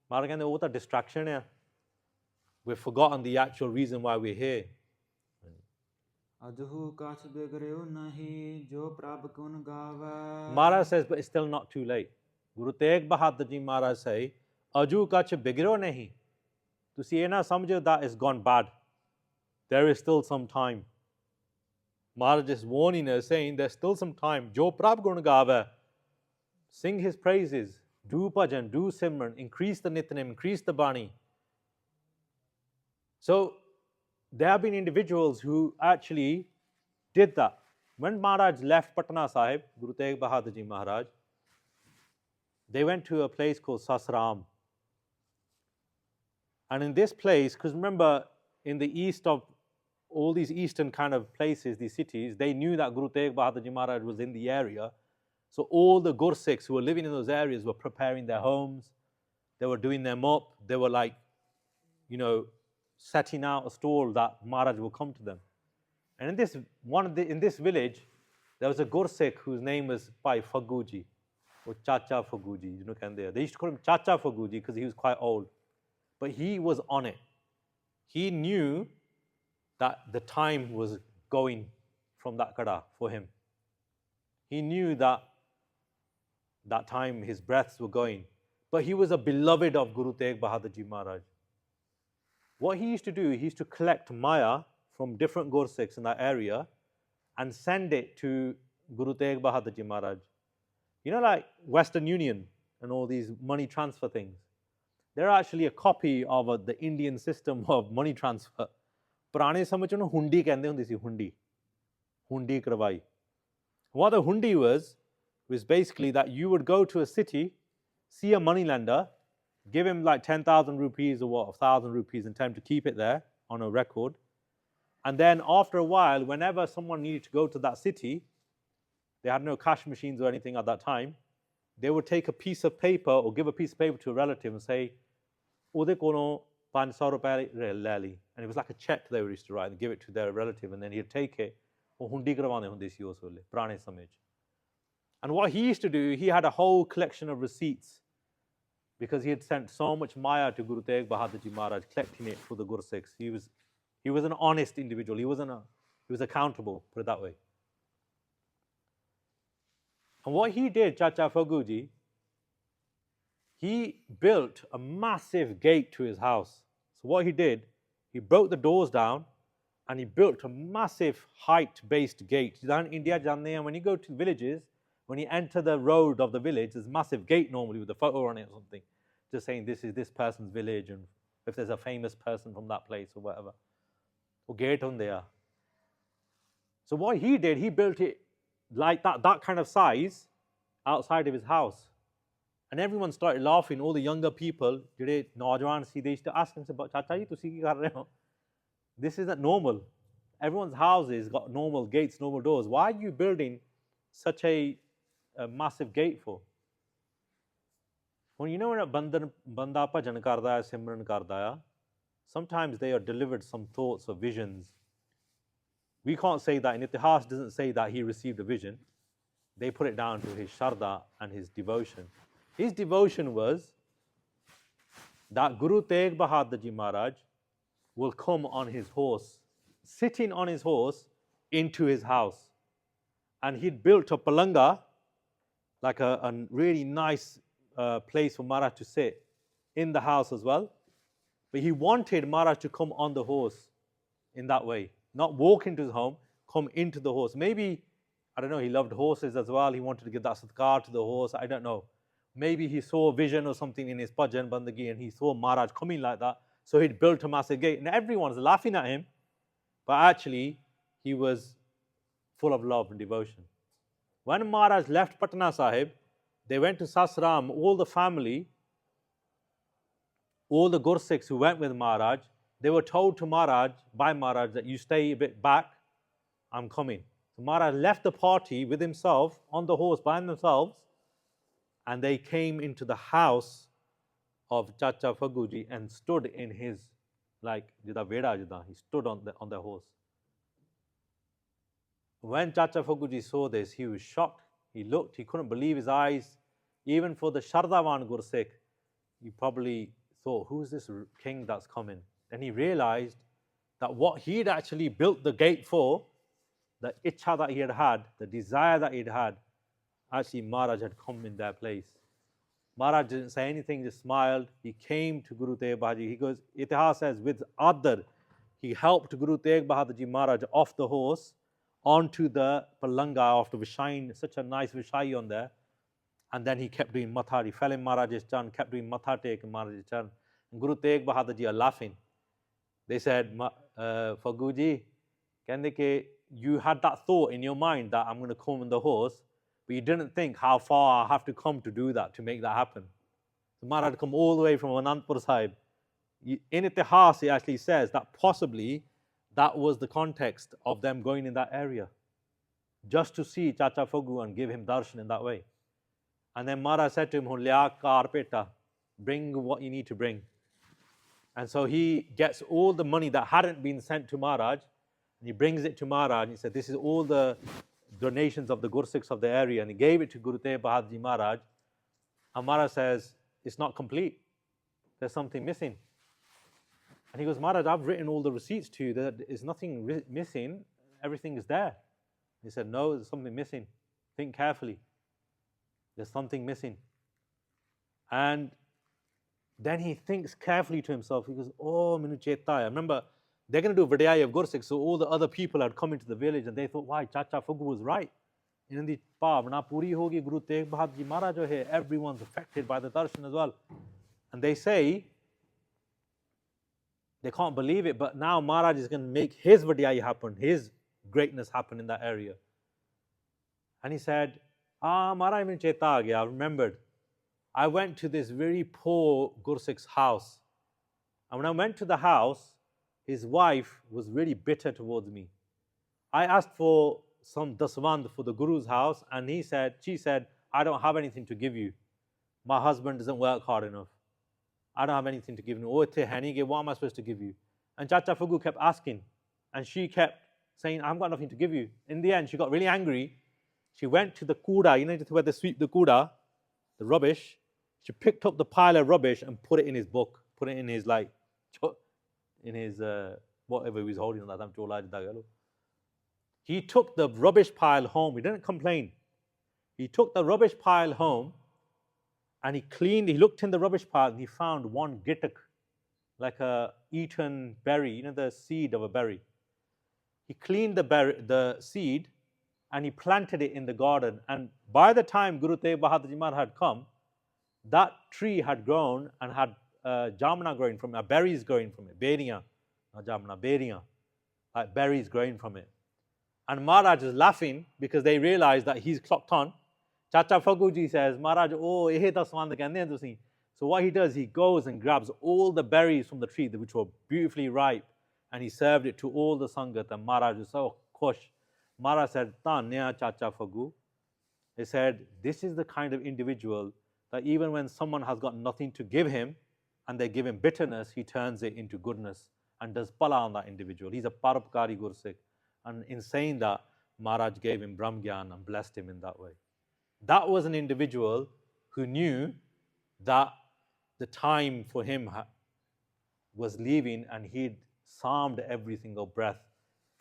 What a distraction. We've forgotten the actual reason why we're here. Maharaj says, but it's still not too late. Guru Tegh Bahadur Ji Maharaj say, Aju kach bigro nahi. To see na samjho that is gone bad. There is still some time. Maharaj is warning us, saying there's still some time. Jo prab gun gava. Sing his praises. Do bhajan, do simran. Increase the nitnem, increase the bani. So, there have been individuals who actually did that. When Maharaj left Patna Sahib, Guru Tegh Bahadur Ji Maharaj, they went to a place called Sasram. And in this place, because remember, in the east of all these eastern kind of places, these cities, they knew that Guru Tegh Bahadur Ji Maharaj was in the area. So all the Gursikhs who were living in those areas were preparing their homes. They were doing them up. They were like, setting out a stall that Maharaj will come to them. And in this village, there was a Gursikh whose name was Bhai Faguji, or Chacha Faguji. They used to call him Chacha Faguji because he was quite old. But he was on it. He knew that the time was going from that kada for him. He knew that time his breaths were going. But he was a beloved of Guru Tegh Bahadur Ji Maharaj. What he used to do, he used to collect maya from different Gursikhs in that area and send it to Guru Tegh Bahadur Ji Maharaj. Like Western Union and all these money transfer things. They're actually a copy of the Indian system of money transfer. ਪੁਰਾਣੇ ਸਮੇਂ 'ਚ ਉਹਨੂੰ ਹੁੰਡੀ ਕਹਿੰਦੇ ਹੁੰਦੇ ਸੀ, ਹੁੰਡੀ ਕਰਵਾਈ. What the hundi was basically that you would go to a city, see a moneylender, give him like 10,000 rupees or 1,000 rupees and tell him to keep it there on a record. And then after a while, whenever someone needed to go to that city, they had no cash machines or anything at that time, they would take a piece of paper or give a piece of paper to a relative and say, Ode kono 500 rupees le li. And it was like a check they used to write and give it to their relative, and then he'd take it. And what he used to do, he had a whole collection of receipts because he had sent so much maya to Guru Tegh Bahadur Ji Maharaj, collecting it for the Gursikhs. He was an honest individual. He was accountable, put it that way. And what he did, Chacha Faguji, he built a massive gate to his house. So what he did, he broke the doors down and he built a massive height-based gate. In India, when you go to villages, when you enter the road of the village, there's a massive gate normally with a photo on it or something, just saying this is this person's village, and if there's a famous person from that place or whatever. Or gate on there. So what he did, he built it like that kind of size outside of his house. And everyone started laughing, all the younger people, they used to ask him, Chacha ji, tusi ki kar rahe ho? This isn't normal. Everyone's houses got normal gates, normal doors. Why are you building such a massive gate for? When when a banda bhajan karda hai, simran karda hai, sometimes they are delivered some thoughts or visions. We can't say that, in Itihas doesn't say that he received a vision. They put it down to his sharda and his devotion. His devotion was that Guru Tegh Bahadur Ji Maharaj will come on his horse, sitting on his horse, into his house. And he'd built a palanga, like a really nice place for Maharaj to sit in the house as well. But he wanted Maharaj to come on the horse in that way, not walk into his home, come into the horse. Maybe, I don't know, he loved horses as well. He wanted to give that sadaqah to the horse. I don't know. Maybe he saw a vision or something in his bhajan bandagi and he saw Maharaj coming like that. So he'd built a massive gate and everyone's laughing at him. But actually, he was full of love and devotion. When Maharaj left Patna Sahib, they went to Sasram, all the family, all the Gursikhs who went with Maharaj, they were told to Maharaj, by Maharaj, that you stay a bit back, I'm coming. So Maharaj left the party with himself, on the horse by themselves, and they came into the house of Chacha Faguji and stood in his, like, jida veda jida, he stood on the horse. When Chacha Faguji saw this, he was shocked. He looked, he couldn't believe his eyes. Even for the Shardavan Gursikh, he probably thought, who's this king that's coming? And he realized that what he'd actually built the gate for, the ichha that he had had, the desire that he'd had, actually Maharaj had come in their place. Maharaj didn't say anything, just smiled. He came to Guru Tegh Bahadur. He goes, Itihas says, with Adar, he helped Guru Tegh Bahadur Ji Maharaj off the horse onto the palanga after Vishain, such a nice Vishai on there. And then he kept doing matha. He fell in Maharaj's chan, kept doing matha take in Maharaj's chan. And Guru Tegh Bahadur Ji are laughing. They said, Faguji, you had that thought in your mind that I'm going to come on the horse, but you didn't think how far I have to come to do that, to make that happen. So Maharaj had come all the way from Anandpur Sahib. In Itihas, he actually says that possibly that was the context of them going in that area, just to see Chacha Fagu and give him darshan in that way. And then Maharaj said to him, Hulya kar peta, bring what you need to bring. And so he gets all the money that hadn't been sent to Maharaj, and he brings it to Maharaj, and he said, this is all the donations of the Gursikhs of the area, and he gave it to Guru Tegh Bahadur Ji Maharaj. And Maharaj says, it's not complete. There's something missing. And he goes, Maharaj, I've written all the receipts to you. There is nothing missing. Everything is there. He said, no, there's something missing. Think carefully. There's something missing. And then he thinks carefully to himself. He goes, oh, minu chetaya. Remember, they're going to do Vadiyai of Gursikh. So all the other people had come into the village and they thought, why, Chacha Fagu was right. In the Pavna Puri Hogi Guru Tegh Bahadur Ji Maharaj jo hai, everyone's affected by the darshan as well. And they say, they can't believe it, but now Maharaj is going to make his Vadiyai happen, his greatness happen in that area. And he said, Maharaj min cheta aa gaya, I remembered. I went to this very poor Gursikh's house. And when I went to the house, his wife was really bitter towards me. I asked for some daswand for the Guru's house, and she said, I don't have anything to give you. My husband doesn't work hard enough. I don't have anything to give you. What am I supposed to give you? And Chacha Fagu kept asking, and she kept saying, I've got nothing to give you. In the end, she got really angry. She went to the kuda, where they sweep the kuda, the rubbish. She picked up the pile of rubbish and put it in his book, put it in his, whatever he was holding at that time. He took the rubbish pile home. He didn't complain. He took the rubbish pile home and he looked in the rubbish pile and he found one gitak, like a eaten berry, the seed of a berry. He cleaned the seed and he planted it in the garden. And by the time Guru Tegh Bahadur Ji Maharaj had come, that tree had grown and had jamna growing from it, berries growing from it, beriyan, not jamna, beriyan, like berries growing from it. And Maharaj is laughing because they realized that he's clocked on. Chacha Faguji says, Maharaj, oh, ehe daswand kehande hain tusi. So what he does, he goes and grabs all the berries from the tree, which were beautifully ripe, and he served it to all the Sangat. And Maharaj was so khush. Maharaj said, Tanya Chacha Fagu, They said, this is the kind of individual that even when someone has got nothing to give him and they give him bitterness, he turns it into goodness and does pala on that individual. He's a paropkari Gursikh. And in saying that, Maharaj gave him Brahmgyan and blessed him in that way. That was an individual who knew that the time for him was leaving, and he'd psalmed every single breath,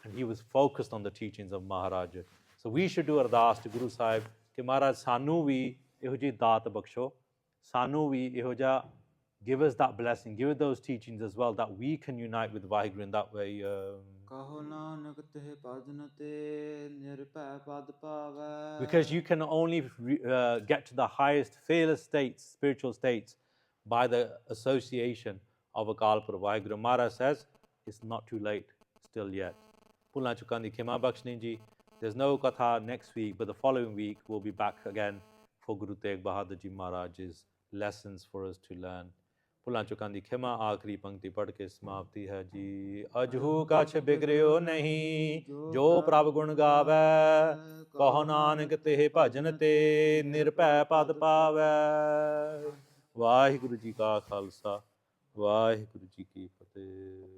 and he was focused on the teachings of Maharaj. So we should do ardas to Guru Sahib कि महाराज सानू भी इहो जी दात बख्शो, सानू भी इहो जा, give us that blessing, give us those teachings as well, that we can unite with Vaheguru in that way. Because you can only get to the highest fearless states, spiritual states, by the association of Akal Purkh. Vaheguru Maharaj says, it's not too late, still yet. Pulna Chukandi Khema Bakshni ji. There's no katha next week, but the following week we'll be back again for Guru Tegh Bahadur Ji Maharaj's lessons for us to learn. Pulna Chukandi Khema aakhri pankti padh ke samapti hai ji. Ajhu kach bigryo nahi, jo prabh gun gaave, kaho nanak te bhajan te nirpay pad paave. Vaheguru Ji ka Khalsa, Vaheguru Ji ki Fateh.